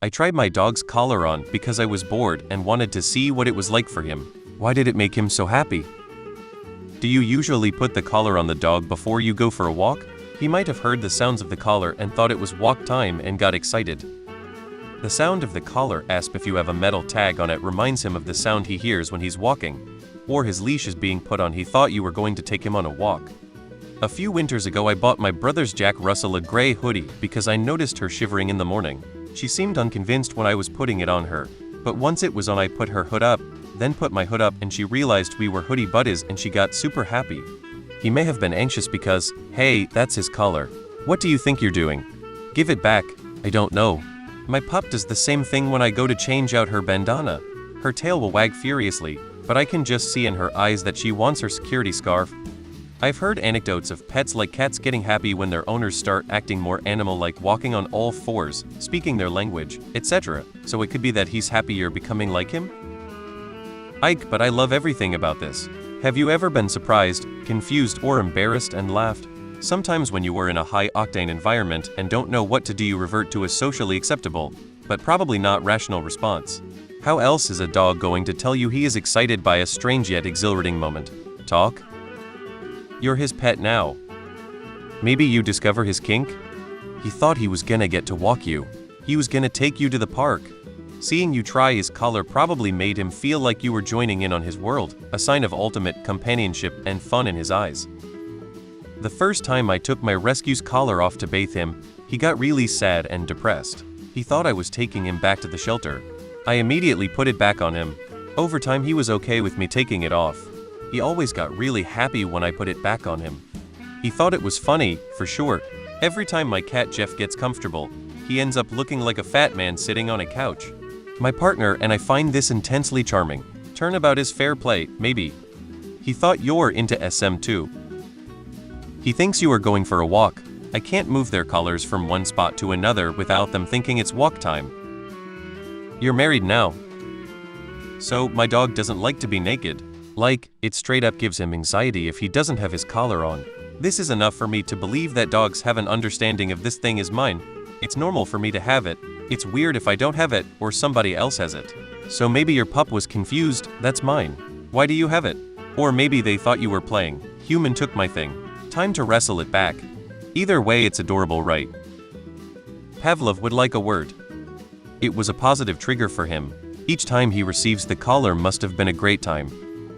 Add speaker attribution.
Speaker 1: I tried my dog's collar on because I was bored and wanted to see what it was like for him. Why did it make him so happy? Do you usually put the collar on the dog before you go for a walk? He might have heard the sounds of the collar and thought it was walk time and got excited. The sound of the collar, asp if you have a metal tag on it, reminds him of the sound he hears when he's walking. Or his leash is being put on. He thought you were going to take him on a walk. A few winters ago I bought my brother's Jack Russell a gray hoodie because I noticed her shivering in the morning. She seemed unconvinced when I was putting it on her, but once it was on I put her hood up, then put my hood up and she realized we were hoodie buddies and she got super happy. He may have been anxious because, hey, that's his collar. What do you think you're doing? Give it back. I don't know. My pup does the same thing when I go to change out her bandana. Her tail will wag furiously, but I can just see in her eyes that she wants her security scarf. I've heard anecdotes of pets like cats getting happy when their owners start acting more animal-like, walking on all fours, speaking their language, etc. So it could be that he's happy you're becoming like him? Ike, but I love everything about this. Have you ever been surprised, confused, or embarrassed and laughed? Sometimes when you are in a high-octane environment and don't know what to do, you revert to a socially acceptable, but probably not rational response. How else is a dog going to tell you he is excited by a strange yet exhilarating moment? Talk? You're his pet now. Maybe you discover his kink? He thought he was gonna get to walk you. He was gonna take you to the park. Seeing you try his collar probably made him feel like you were joining in on his world, a sign of ultimate companionship and fun in his eyes. The first time I took my rescue's collar off to bathe him, he got really sad and depressed. He thought I was taking him back to the shelter. I immediately put it back on him. Over time he was okay with me taking it off. He always got really happy when I put it back on him. He thought it was funny, for sure. Every time my cat Jeff gets comfortable, he ends up looking like a fat man sitting on a couch. My partner and I find this intensely charming. Turnabout is fair play, maybe. He thought you're into SM too. He thinks you are going for a walk. I can't move their collars from one spot to another without them thinking it's walk time. You're married now. So, my dog doesn't like to be naked. Like, it straight up gives him anxiety if he doesn't have his collar on. This is enough for me to believe that dogs have an understanding of this thing is mine. It's normal for me to have it. It's weird if I don't have it or somebody else has it. So maybe your pup was confused, that's mine. Why do you have it? Or maybe they thought you were playing. Human took my thing. Time to wrestle it back. Either way, it's adorable, right? Pavlov would like a word. It was a positive trigger for him. Each time he receives the collar must have been a great time.